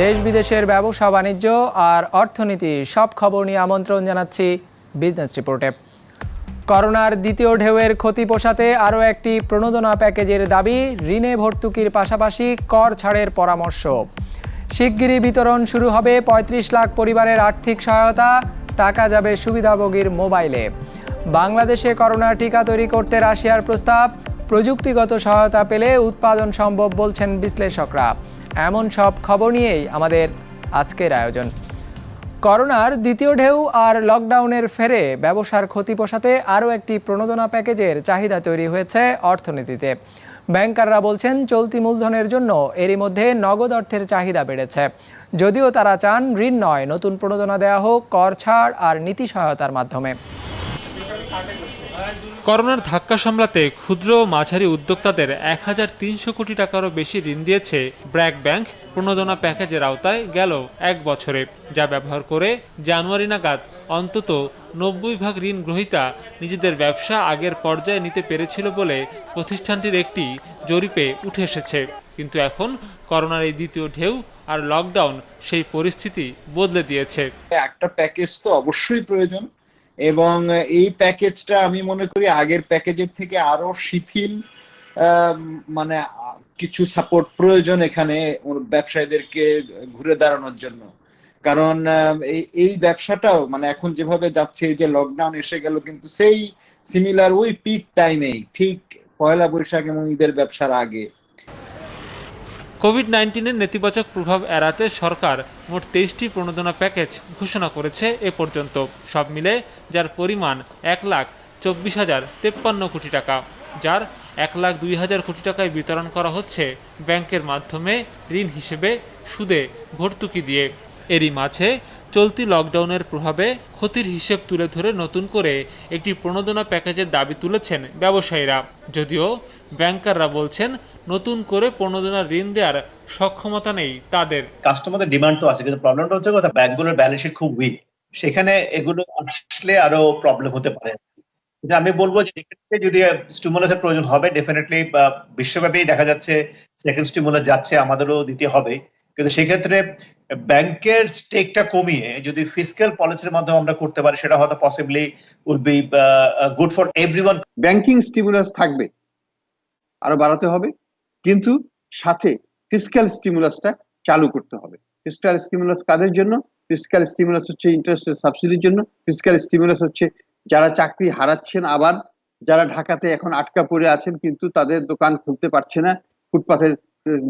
দেশ বিদেশের ব্যবসা বাণিজ্য আর অর্থনীতির সব খবর নিয়ে আমন্ত্রণ জানাচ্ছি বিজনেস রিপোর্টে। করোনার দ্বিতীয় ঢেউয়ের ক্ষতি পোষাতে আরও একটি প্রণোদনা প্যাকেজের দাবি, ঋণে ভর্তুকির পাশাপাশি কর ছাড়ের পরামর্শ। শিগগিরই বিতরণ শুরু হবে ৩৫ লাখ পরিবারের আর্থিক সহায়তা, টাকা যাবে সুবিধাভোগীর মোবাইলে। বাংলাদেশে করোনার টিকা তৈরি করতে রাশিয়ার প্রস্তাব, প্রযুক্তিগত সহায়তা পেলে উৎপাদন সম্ভব বলছেন বিশ্লেষকরা। এমন সব খবর নিয়েই আমাদের আজকের আয়োজন। করোনার দ্বিতীয় ঢেউ আর লকডাউনের ফেরে ব্যবসার ক্ষতি পোষাতে আরও একটি প্রণোদনা প্যাকেজের চাহিদা তৈরি হয়েছে অর্থনীতিতে। ব্যাংকাররা বলছেন চলতি মূলধনের জন্য এরই মধ্যে নগদ অর্থের চাহিদা বেড়েছে। যদিও তারা চান ঋণ নয়, নতুন প্রণোদনা দেওয়া হোক কর ছাড় আর নীতি সহায়তার মাধ্যমে। করোনার ধাক্কা সামলাতে ক্ষুদ্র ও মাঝারি উদ্যোক্তাদের ১,৩০০ কোটি টাকারও বেশি ঋণ দিয়েছে ব্র্যাক ব্যাংক প্রণোদনা প্যাকেজের আওতায় গেল এক বছরে, যা ব্যবহার করে জানুয়ারি নাগাদ অন্তত ৯০% ঋণ গ্রহীতা নিজেদের ব্যবসা আগের পর্যায়ে নিতে পেরেছিল বলে প্রতিষ্ঠানটির একটি জরিপে উঠে এসেছে। কিন্তু এখন করোনার এই দ্বিতীয় ঢেউ আর লকডাউন সেই পরিস্থিতি বদলে দিয়েছে। একটা প্যাকেজ তো অবশ্যই প্রয়োজন, এবং এই প্যাকেজটা আমি মনে করি আগের প্যাকেজের থেকে আরো শিথিল, মানে কিছু সাপোর্ট প্রয়োজন এখানে ব্যবসায়ীদেরকে ঘুরে দাঁড়ানোর জন্য। কারণ এই ব্যবসাটাও মানে এখন যেভাবে যাচ্ছে, এই যে লকডাউন এসে গেল, কিন্তু সেই সিমিলার ওই পিক টাইমেই ঠিক পয়লা বৈশাখ এবং ঈদের ব্যবসার আগে। কোভিড-১৯-এর নেতিবাচক প্রভাব এড়াতে সরকার মোট ২৩টি প্রণোদনা প্যাকেজ ঘোষণা করেছে এ পর্যন্ত, সব মিলে যার পরিমাণ ১,২৪,০৫৩ কোটি টাকা, যার ১,০২,০০০ কোটি টাকায় বিতরণ করা হচ্ছে ব্যাংকের মাধ্যমে ঋণ হিসেবে সুদে ভর্তুকি দিয়ে। এরই মাঝে চলতি লকডাউনের প্রভাবে ক্ষতির হিসেব তুলে ধরে নতুন করে একটি প্রণোদনা প্যাকেজের দাবি তুলেছেন ব্যবসায়ীরা। যদিও ব্যাংকাররা বলছেন নতুন করে প্রণোদনা ঋণ দেওয়ার সক্ষমতা নেই তাদের। কাস্টমারদের ডিমান্ড তো আছে, কিন্তু প্রবলেমটা হচ্ছে কথা ব্যাংকগুলোর ব্যালেন্স শিট খুব উইক, সেখানে এগুলো আসলে আরো প্রবলেম হতে পারে। আমি বলবো যে যদি স্টিমুলাসের প্রয়োজন হবে, ডেফিনেটলি বিশ্বব্যাপী দেখা যাচ্ছে সেকেন্ড স্টিমুলাস যাচ্ছে, আমাদেরও দিতে হবে। কিন্তু সেক্ষেত্রে ব্যাংকের স্টেকটা কমিয়ে যদি ফিসক্যাল পলিসির মাধ্যমে আমরা করতে পারি, সেটা হয়তো possibly would be good for everyone. Banking stimulus থাকবে, আরো বাড়াতে হবে, কিন্তু সাথে ফিসক্যাল স্টিমুলাসটা চালু করতে হবে। ফিসক্যাল স্টিমুলাস কাদের জন্য? ফিসক্যাল স্টিমুলাস হচ্ছে ইন্টারেস্ট সাবসিডির জন্য। ফিসক্যাল স্টিমুলাস হচ্ছে যারা চাকরি হারাচ্ছেন, আবার যারা ঢাকাতে এখন আটকা পড়ে আছেন কিন্তু তাদের দোকান খুলতে পারছে না, ফুটপাথের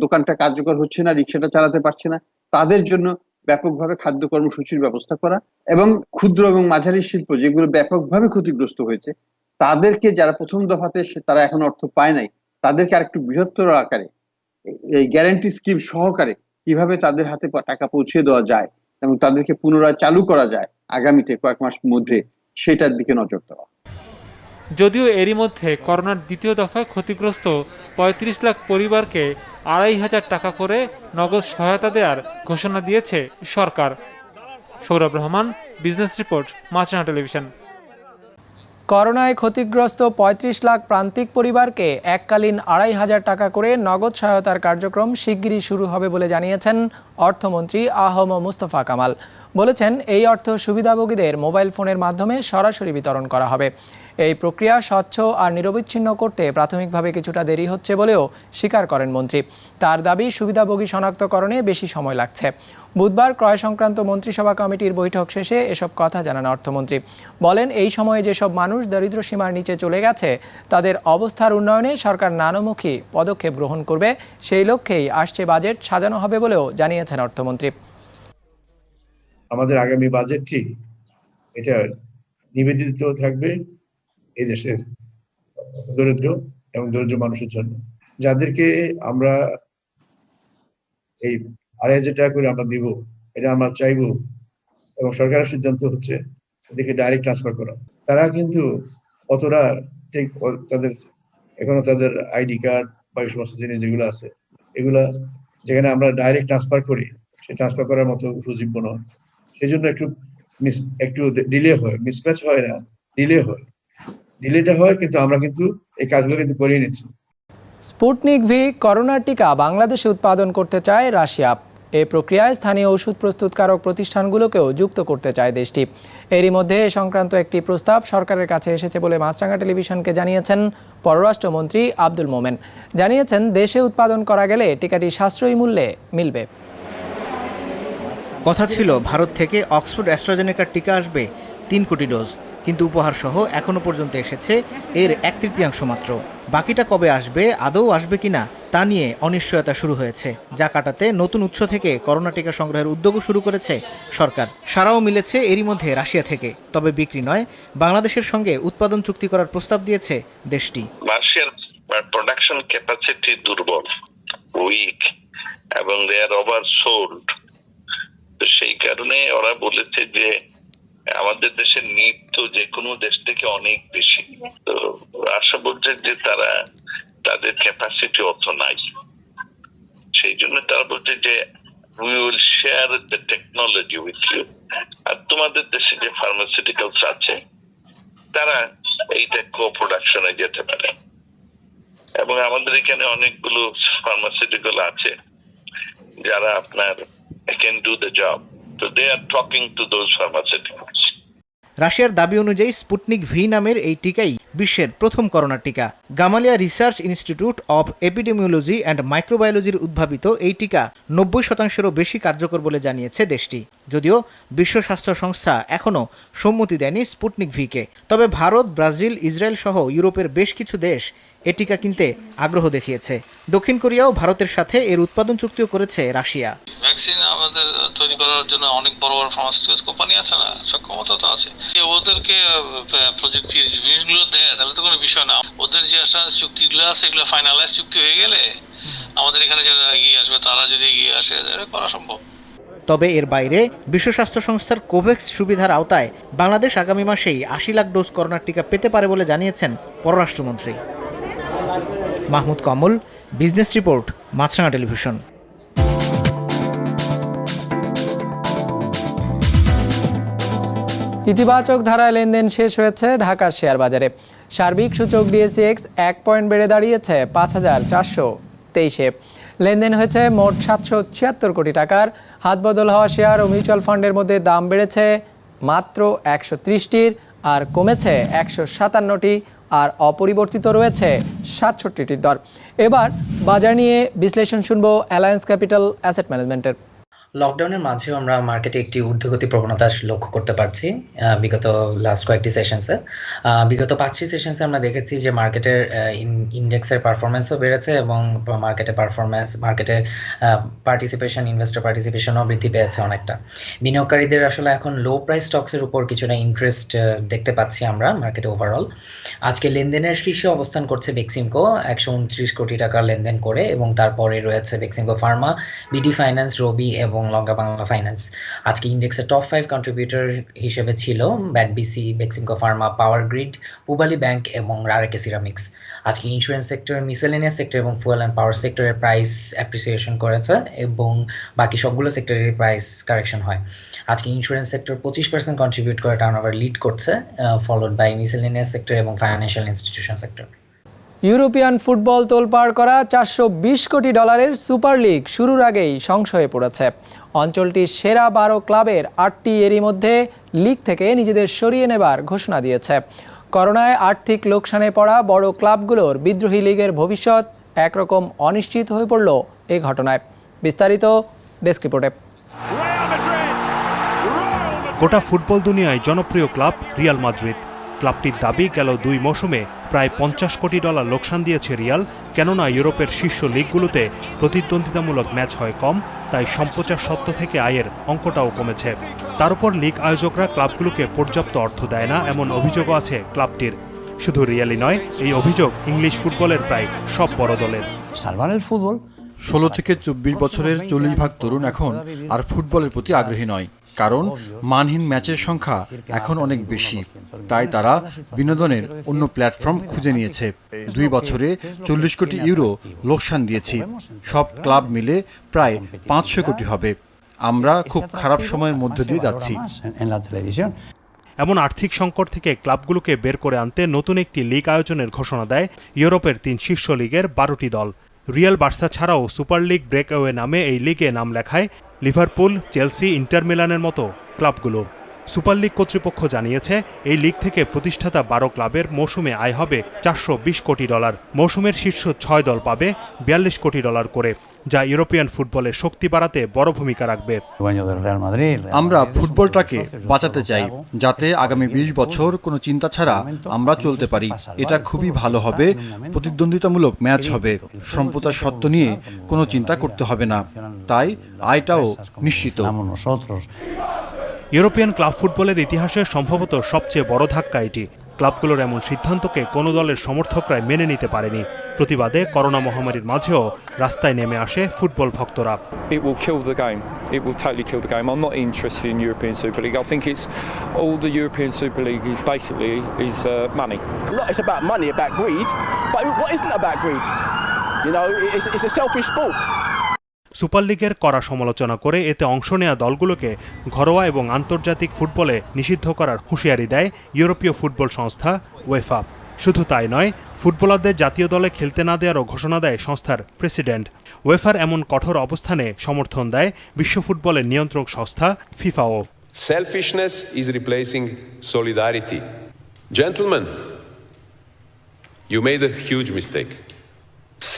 দোকানটা কার্যকর হচ্ছে না, রিক্সাটা চালাতে পারছে না, তাদের জন্য ব্যাপকভাবে খাদ্য কর্মসূচির ব্যবস্থা করা, এবং ক্ষুদ্র এবং মাঝারি শিল্প যেগুলো ব্যাপকভাবে ক্ষতিগ্রস্ত হয়েছে তাদেরকে, যারা প্রথম দফাতে তারা এখন অর্থ পায় নাই, তাদেরকে আরেকটু বৃহত্তর আকারে এই গ্যারান্টি স্কিম সহকারে কিভাবে তাদের হাতে টাকা পৌঁছে দেওয়া যায় এবং তাদেরকে পুনরায় চালু করা যায় আগামীতে কয়েক মাস মধ্যে, সেটার দিকে নজর দেওয়া। যদিও এরই মধ্যে করোনার দ্বিতীয় দফায় ক্ষতিগ্রস্ত ৩৫ লাখ পরিবারকে ২,৫০০ টাকা করে নগদ সহায়তা দেওয়ার ঘোষণা দিয়েছে সরকার। সৌরভ রহমান, বিজনেস রিপোর্ট, মাছরাঙা টেলিভিশন। করোনায় ক্ষতিগ্রস্ত ৩৫ লাখ প্রান্তিক পরিবারকে এককালীন ২,৫০০ টাকা করে নগদ সহায়তার কার্যক্রম শিগগিরই শুরু হবে বলে জানিয়েছেন অর্থমন্ত্রী আ.হ.ম মুস্তফা কামাল। বলেছেন এই অর্থ সুবিধাভোগীদের মোবাইল ফোনের মাধ্যমে সরাসরি বিতরণ করা হবে। এই প্রক্রিয়া স্বচ্ছ আর নিরবিচ্ছিন্ন করতে প্রাথমিকভাবে কিছুটা দেরি হচ্ছে বলেও স্বীকার করেন মন্ত্রী। তার দাবি, সুবিধাভোগী শনাক্তকরণে বেশি সময় লাগছে। বুধবার ক্রয় সংক্রান্ত মন্ত্রিসভা কমিটির বৈঠক শেষে এসব কথা জানান অর্থমন্ত্রী। বলেন, এই সময়ে যেসব মানুষ দারিদ্র্য সীমার নিচে চলে গেছে তাদের অবস্থার উন্নয়নে সরকার নানামুখী পদক্ষেপ গ্রহণ করবে, সেই লক্ষ্যেই আসছে বাজেট সাজানো হবে বলেও জানিয়েছেন অর্থমন্ত্রী। আমাদের আগামী বাজেটটি এটা নিবেদিত থাকবে এই দেশের দরিদ্র এবং দরিদ্র মানুষের জন্য, যাদেরকে আমরা এই ২,৫০০ টাকা করে আমরা দিব, এটা আমরা চাইবো, এবং সরকারের সিদ্ধান্ত হচ্ছে এদেরকে ডাইরেক্ট ট্রান্সফার করা। তারা কিন্তু অতটা ঠিক তাদের এখনো তাদের আইডি কার্ড বা এই সমস্ত জিনিস যেগুলো আছে, এগুলা যেখানে আমরা ডাইরেক্ট ট্রান্সফার করি, সে ট্রান্সফার করার মতো উপযোগ্য নয়। সেই জন্য একটু ডিলে হয়, মিসম্যাচ হয় না, ডিলেটা হয়, কিন্তু আমরা কিন্তু এই কাজগুলো কিন্তু করিয়ে নিচ্ছি। স্পুটনিক ভি করোনার টিকা বাংলাদেশে উৎপাদন করতে চায় রাশিয়া। এই প্রক্রিয়ায় স্থানীয় ওষুধ প্রস্তুতকারক প্রতিষ্ঠানগুলোকেও যুক্ত করতে চায় দেশটি। এরই মধ্যে এ সংক্রান্ত একটি প্রস্তাব সরকারের কাছে এসেছে বলে মাছরাঙা টেলিভিশনকে জানিয়েছেন পররাষ্ট্রমন্ত্রী আব্দুল মোমেন। জানিয়েছেন, দেশে উৎপাদন করা গেলে টিকাটি সাশ্রয়ী মূল্যে মিলবে। কথা ছিল ভারত থেকে অক্সফোর্ড অ্যাস্ট্রাজেনেকার টিকা আসবে 3 কোটি ডোজ, কিন্তু উপহার সহ এখনো পর্যন্ত এসেছে এর 1/3 মাত্র। বাকিটা কবে আসবে, আদৌ আসবে কিনা তা নিয়ে অনিশ্চয়তা শুরু হয়েছে, যা কাটাতে নতুন উৎস থেকে করোনা টিকা সংগ্রহের উদ্যোগও শুরু করেছে সরকার। সারাও মিলেছে এরই মধ্যে রাশিয়া থেকে, তবে বিক্রি নয়, বাংলাদেশের সঙ্গে উৎপাদন চুক্তি করার প্রস্তাব দিয়েছে দেশটি। রাশিয়ার প্রোডাকশন ক্যাপাসিটি দুর্বল, উইক, এবং দে আর ওভারসোল্ড। তো সেই কারণে ওরা বলেছে যে আমাদের দেশের নিড তো যে কোনো দেশ থেকে অনেক বেশি। তো আশা বলছে যে তাদের ক্যাপাসিটি অত নাই, সেই জন্য তারা বলছে যে we will share the technology with you. আর তোমাদের দেশে যে ফার্মাসিউটিক্যালস আছে তারা এইটা কো প্রোডাকশনে যেতে পারে, এবং আমাদের এখানে অনেকগুলো ফার্মাসিউটিক্যাল আছে যারা আপনার can do the job. So they are talking to those pharmaceuticals. রাশিয়ার দাবি অনুযায়ী স্পুটনিক ভি নামের এই টিকাই বিশ্বের প্রথম করোনা টিকা। Gamaleya Research Institute of Epidemiology and মাইক্রোবায়োলজির উদ্ভাবিত এই টিকা 90%-এরও বেশি কার্যকর বলে জানিয়েছে দেশটি। যদিও বিশ্ব স্বাস্থ্য সংস্থা এখনও সম্মতি দেয়নি স্পুটনিক ভিকে, তবে ভারত, ব্রাজিল, ইসরায়েল সহ ইউরোপের বেশ কিছু দেশ এ টিকা কিনতে আগ্রহ দেখিয়েছে। দক্ষিণ কোরিয়াও ভারতের সাথে এর উৎপাদন চুক্তিও করেছে রাশিয়া। ভ্যাকসিন আমাদের তৈরি করার জন্য অনেক বড় বড় ফার্মাসিউটিক্যালস কোম্পানি আছে না, সক্ষমতা তো আছে। ওদেরকে প্রযুক্তির জিনিসগুলো দেয় তাহলে তো কোনো বিষয় না। ওদের যে চুক্তিগুলো আছে এগুলো ফাইনালাইজ চুক্তি হয়ে গেলে আমাদের এখানে যারা এগিয়ে আসবে তারা যদি এগিয়ে আসে করা সম্ভব। তবে এর বাইরে বিশ্ব স্বাস্থ্য সংস্থার কোভ্যাক্স সুবিধার আওতায় বাংলাদেশ আগামী মাসেই 80 লাখ ডোজ করোনার টিকা পেতে পারে বলে জানিয়েছেন পররাষ্ট্রমন্ত্রী। মাহমুদ কমল, বিজনেস রিপোর্ট, মাছরাঙা টেলিভিশন। ইতিবাচক ধারায় লেনদেন শেষ হয়েছে ঢাকার শেয়ার বাজারে। সার্বিক সূচক ডিএসইএক্স 1 পয়েন্ট বেড়ে দাঁড়িয়েছে 5423-এ। লেনদেন হয়েছে মোট 776 কোটি টাকার। হাতবদল হওয়া শেয়ার ও মিউচুয়াল ফান্ডের মধ্যে দাম বেড়েছে মাত্র 130টির, আর কমেছে 157টি, আর অপরিবর্তিত রয়েছে 67টির দর। এবার বাজার নিয়ে বিশ্লেষণ শুনবো অ্যালায়েন্স ক্যাপিটাল অ্যাসেট ম্যানেজমেন্টের। লকডাউনের মাঝেও আমরা মার্কেটে একটি ঊর্ধ্বগতি প্রবণতা লক্ষ্য করতে পারছি বিগত লাস্ট কয়েকটি সেশনসে। বিগত 5টি সেশনসে আমরা দেখেছি যে মার্কেটের ইন্ডেক্সের পারফরমেন্সও বেড়েছে এবং মার্কেটে পার্টিসিপেশন, ইনভেস্টর পার্টিসিপেশনও বৃদ্ধি পেয়েছে অনেকটা। বিনিয়োগকারীদের আসলে এখন লো প্রাইস স্টকসের উপর কিছুটা ইন্টারেস্ট দেখতে পাচ্ছি আমরা মার্কেটে ওভারঅল। আজকে লেনদেনের শীর্ষে অবস্থান করছে বেক্সিমকো 129 কোটি টাকার লেনদেন করে, এবং তারপরে রয়েছে বেক্সিমকো ফার্মা, বিডি ফাইন্যান্স, রবি এবং লঙ্কা বাংলা ফাইন্যান্স। আজকে ইন্ডেক্সের টপ 5 কন্ট্রিবিউটর হিসেবে ছিল ব্যাটবিসি, Beximco Pharma, power grid, Pubali bank এবং রারেকে সিরামিক্স। আজকে ইন্স্যুরেন্স সেক্টর, মিসেলেনিয়াস সেক্টর এবং ফুয়েল অ্যান্ড পাওয়ার সেক্টরের প্রাইস অ্যাপ্রিসিয়েশন করেছে এবং বাকি সবগুলো সেক্টরের প্রাইস কারেকশন হয়। আজকে ইন্স্যুরেন্স সেক্টর 25% কন্ট্রিবিউট করে টার্নওভার লিড করছে, ফলোড বাই মিসেলেনিয়াস সেক্টর এবং financial institution sector. European football তোলপাড় করা $420 কোটি সুপার লিগ শুরুর আগেই সংশয়ে পড়েছে। অঞ্চলটির সেরা 12 ক্লাবের 8টি এরই মধ্যে লিগ থেকে নিজেদের সরিয়ে নেবার ঘোষণা দিয়েছে। করোনায় আর্থিক লোকসানে পড়া বড় ক্লাবগুলোর বিদ্রোহী লিগের ভবিষ্যৎ একরকম অনিশ্চিত হয়ে পড়ল এই ঘটনায়। বিস্তারিত ডেস্ক রিপোর্টে। গোটা ফুটবল দুনিয়ায় জনপ্রিয় ক্লাব রিয়াল মাদ্রিদ। ক্লাবটির দাবি, গেল 2 মৌসুমে প্রায় $50 কোটি লোকসান দিয়েছে রিয়াল, কেননা ইউরোপের শীর্ষ লিগগুলোতে প্রতিদ্বন্দ্বিতামূলক ম্যাচ হয় কম, তাই সম্প্রচার সত্ত্ব থেকে আয়ের অঙ্কটাও কমেছে। তার উপর লিগ আয়োজকরা ক্লাবগুলোকে পর্যাপ্ত অর্থ দেয় না, এমন অভিযোগও আছে ক্লাবটির। শুধু রিয়ালই নয়, এই অভিযোগ ইংলিশ ফুটবলের প্রায় সব বড় দলের। 16 থেকে 24 বছরের 40% তরুণ এখন আর ফুটবলের প্রতি আগ্রহী নয়, কারণ মানহীন ম্যাচের সংখ্যা এখন অনেক বেশি। তাই তারা বিনোদনের অন্য প্ল্যাটফর্ম খুঁজে নিয়েছে। 2 বছরে 40 কোটি ইউরো লোকসান দিয়েছি, সব ক্লাব মিলে প্রায় 500 কোটি হবে। আমরা খুব খারাপ সময়ের মধ্য দিয়ে যাচ্ছি। এমন আর্থিক সংকট থেকে ক্লাবগুলোকে বের করে আনতে নতুন একটি লিগ আয়োজনের ঘোষণা দেয় ইউরোপের 3 শীর্ষ লিগের 12টি দল। রিয়াল বার্সা ছাড়াও সুপার লিগ ব্রেকঅ্যাওয়ে নামে এই লিগে নাম লেখায় লিভারপুল, চেলসি, ইন্টার মিলানের মতো ক্লাবগুলো। সুপার লিগ কর্তৃপক্ষ জানিয়েছে এই লিগ থেকে প্রতিষ্ঠাতা 12 ক্লাবের মৌসুমে আয় হবে $420 কোটি। মৌসুমের শীর্ষ 6 দল পাবে $42 কোটি করে, যা ইউরোপিয়ান ফুটবলের শক্তি বাড়াতে বড় ভূমিকা রাখবে। আমরা ফুটবলটাকে বাঁচাতে চাই, যাতে আগামী 20 বছর কোনো চিন্তা ছাড়া আমরা চলতে পারি। এটা খুবই ভালো হবে, প্রতিদ্বন্দ্বিতামূলক ম্যাচ হবে, সম্প্রচার সত্ত্ব নিয়ে কোনো চিন্তা করতে হবে না, তাই আয়টাও নিশ্চিত। ইউরোপিয়ান ক্লাব ফুটবলের ইতিহাসে সম্ভবত সবচেয়ে বড় ধাক্কা এটি। ক্লাবগুলোর এমন সিদ্ধান্তকে কোনো দলের সমর্থকরাই মেনে নিতে পারেনি। প্রতিবাদে করোনা মহামারীর মাঝেও রাস্তায় নেমে আসে ফুটবল ভক্তরা। It will kill the game. It will totally kill the game. I'm not interested in European Super League. I think it's all the European Super League is basically money. It's about money, about greed. But what isn't about greed? You know, it's a selfish sport. Super লিগের কড়া সমালোচনা করে এতে অংশ নেওয়া দলগুলোকে ঘরোয়া এবং আন্তর্জাতিক ফুটবলে নিষিদ্ধ করার হুঁশিয়ারি দেয় ইউরোপীয় ফুটবল সংস্থা উয়েফা। শুধু তাই নয়, ফুটবলারদের জাতীয় দলে খেলতে না দেওয়ারও ঘোষণা দেয় সংস্থার প্রেসিডেন্ট। উয়েফার এমন কঠোর অবস্থানে সমর্থন দেয় বিশ্ব ফুটবলের নিয়ন্ত্রক সংস্থা ফিফাও। Selfishness is replacing solidarity. Gentlemen, you made a huge mistake.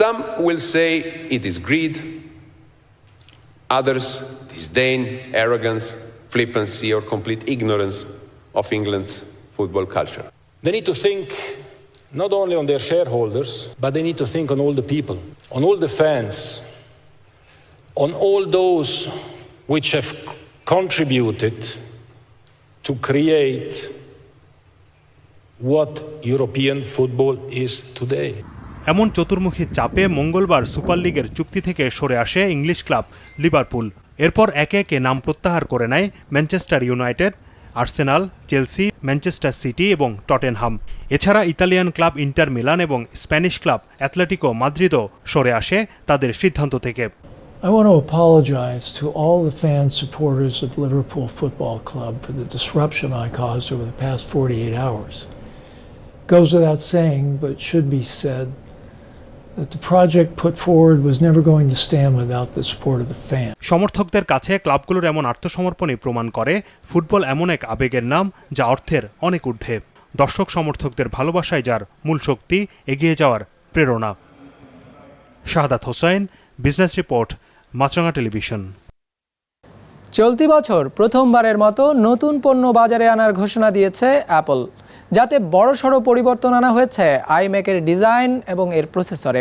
Some will say it is greed. Others disdain, arrogance, flippancy, or complete ignorance of England's football culture. They need to think not only on their shareholders, but they need to think on all the people, on all the fans, on all those which have contributed to create what European football is today. এমন চতুর্মুখী চাপে মঙ্গলবার super লিগের চুক্তি থেকে সরে আসে English club Liverpool. এরপর একে একে নাম প্রত্যাহার করে নেয় Manchester United, Arsenal, Chelsea, Manchester city এবং টটেনহাম। এছাড়া ইতালিয়ান ক্লাব ইন্টার মিলান এবং স্প্যানিশ ক্লাব অ্যাথলেটিকো মাদ্রিদও সরে আসে তাদের সিদ্ধান্ত থেকে। I want to apologize to all the fan supporters of Liverpool Football Club for the disruption I caused over the past 48 hours. Goes without saying, but should be said, that the project put forward was never going to stand without the support of the fans. সমর্থকদের কাছে ক্লাবগুলোর এমন আত্মসমর্পণই প্রমাণ করে football এমন এক আবেগের নাম যা অর্থের অনেক ঊর্ধ্বে। দর্শক সমর্থকদের ভালোবাসায় যার মূল শক্তি, এগিয়ে যাওয়ার প্রেরণা। শাহাদাত হোসেন, বিজনেস রিপোর্ট, মাছরাঙা টেলিভিশন। চলতি বছর প্রথমবারের মতো নতুন পণ্য বাজারে আনার ঘোষণা দিয়েছে অ্যাপল, যাতে বড়সড় পরিবর্তন আনা হয়েছে আইম্যাকের ডিজাইন এবং এর প্রসেসরে।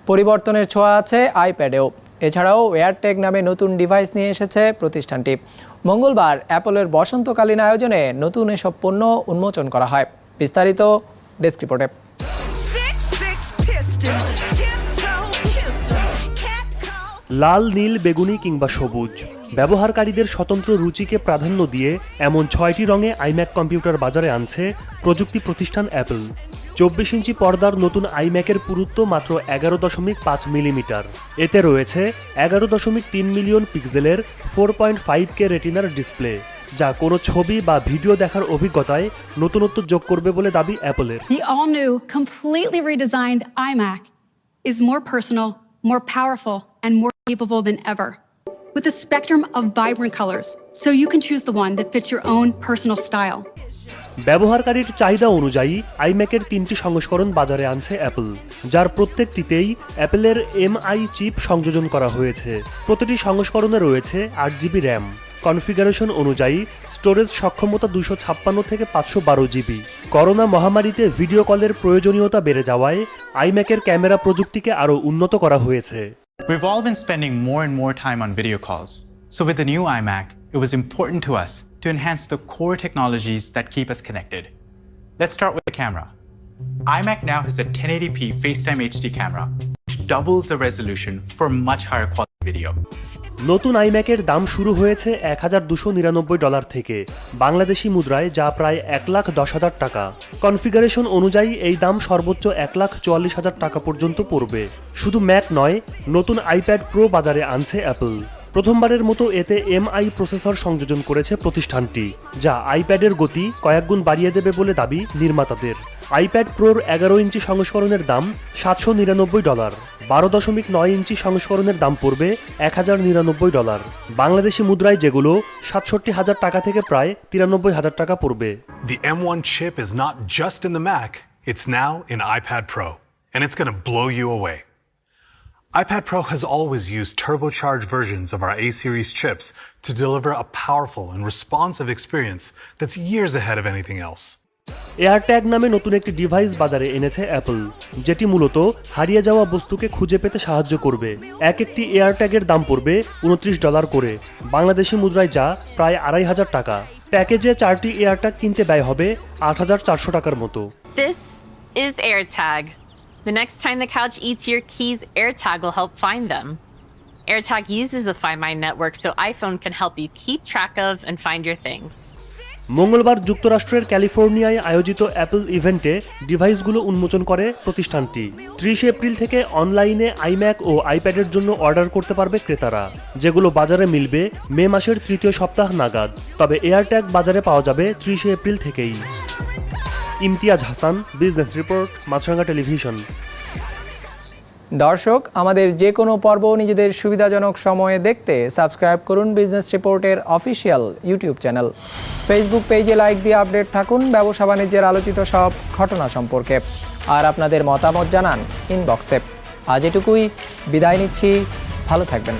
পরিবর্তনের ছোঁয়া আছে আইপ্যাডেও। এছাড়াও এয়ারটেগ নামে নতুন ডিভাইস নিয়ে এসেছে প্রতিষ্ঠানটি। মঙ্গলবার অ্যাপলের বসন্তকালীন আয়োজনে নতুন এসব পণ্য উন্মোচন করা হয়। বিস্তারিত ডেস্ক রিপোর্টে। লাল, নীল, বেগুনি কিংবা সবুজ, ব্যবহারকারীদের স্বতন্ত্র রুচিকে প্রাধান্য দিয়ে এমন 6টি রঙে আইম্যাক কম্পিউটার বাজারে আনছে প্রযুক্তি প্রতিষ্ঠান অ্যাপল। 24 ইঞ্চি পর্দার নতুন আইম্যাকের পুরুত্ব মাত্র 11.5 মিলিমিটার। এতে রয়েছে 11.3 মিলিয়ন পিক্সেলের 4.5K রেটিনার ডিসপ্লে, যা কোনো ছবি বা ভিডিও দেখার অভিজ্ঞতায় নতুনত্ব যোগ করবে বলে দাবি অ্যাপলের। The all-new, completely redesigned iMac is more personal, more powerful, and more capable than ever, with a spectrum of vibrant colors, so you can choose the one that fits your own personal style. ব্যবহারকারীর চাহিদা অনুযায়ী আইম্যাকের 3টি সংস্করণ বাজারে আনছে Apple, যার প্রত্যেকটিতেই অ্যাপলের MI chip সংযোজন করা হয়েছে। প্রতিটি সংস্করণে রয়েছে 8GB র্যাম। কনফিগারেশন অনুযায়ী স্টোরেজ সক্ষমতা 256 থেকে 512 GB। করোনা মহামারীতে ভিডিও কলের প্রয়োজনীয়তা বেড়ে যাওয়ায় আইম্যাকের ক্যামেরা প্রযুক্তিকে আরও উন্নত করা হয়েছে। We've all been spending more and more time on video calls. So with the new iMac, it was important to us to enhance the core technologies that keep us connected. Let's start with the camera. iMac now has a 1080p FaceTime HD camera, which doubles the resolution for much higher quality video. নতুন আইম্যাকের দাম শুরু হয়েছে $1,299 থেকে, বাংলাদেশি মুদ্রায় যা প্রায় 1,10,000 টাকা। Configuration অনুযায়ী এই দাম সর্বোচ্চ 1,44,000 টাকা পর্যন্ত পড়বে। শুধু ম্যাক নয়, নতুন আইপ্যাড প্রো বাজারে আনছে অ্যাপল। প্রথমবারের মতো এতে MI প্রসেসর সংযোজন করেছে প্রতিষ্ঠানটি, যা আইপ্যাডের গতি কয়েক গুণ বাড়িয়ে দেবে বলে দাবি নির্মাতাদের। আইপ্যাড প্রোর 11 ইঞ্চি সংস্করণের দাম $799, 12.9 ইঞ্চি সংস্করণের দাম পড়বে $1,099। বাংলাদেশি মুদ্রায় যেগুলো 67,000 টাকা থেকে প্রায় 93,000 টাকা পড়বে। The M1 chip is not just in the Mac, it's now in iPad Pro, and it's going to blow you away. iPad Pro has always used turbocharged versions of our A-series chips to deliver a powerful and responsive experience that's years ahead of anything else. এয়ারট্যাগ নামে নতুন একটি device বাজারে এনেছে Apple, যেটি মূলত হারিয়ে যাওয়া বস্তুকে খুঁজে পেতে সাহায্য করবে। একটি এয়ারট্যাগের দাম পড়বে $29 করে, বাংলাদেশি মুদ্রায় যা প্রায় 2,500 টাকা। প্যাকেজে 4টি এয়ারট্যাগ কিনতে ব্যয় হবে 8,400 টাকার মতো। This is AirTag. The next time the couch eats your keys, AirTag will help find them. AirTag uses the Find My network so iPhone can help you keep track of and find your things. মঙ্গলবার যুক্তরাষ্ট্রের ক্যালিফোর্নিয়ায় আয়োজিত Apple ইভেন্টে ডিভাইসগুলো উন্মোচন করে প্রতিষ্ঠানটি। 30 April থেকে অনলাইনে আইম্যাক ও আইপ্যাডের জন্য অর্ডার করতে পারবে ক্রেতারা, যেগুলো বাজারে মিলবে মে মাসের 3য় সপ্তাহ নাগাদ। তবে এয়ারট্যাগ বাজারে পাওয়া যাবে 30 এপ্রিল থেকেই। ইমতিয়াজ হাসান, বিজনেস রিপোর্ট, মাছরাঙা টেলিভিশন। দর্শক, আমাদের যে কোনো পর্ব নিজেদের সুবিধাজনক সময়ে দেখতে সাবস্ক্রাইব করুন বিজনেস রিপোর্টের অফিসিয়াল ইউটিউব চ্যানেল। ফেসবুক পেজে লাইক দিয়ে আপডেট থাকুন ব্যবসা বাণিজ্যের আলোচিত সব ঘটনা সম্পর্কে। আর আপনাদের মতামত জানান ইনবক্সে। আজ এটুকুই, বিদায় নিচ্ছি, ভালো থাকবেন।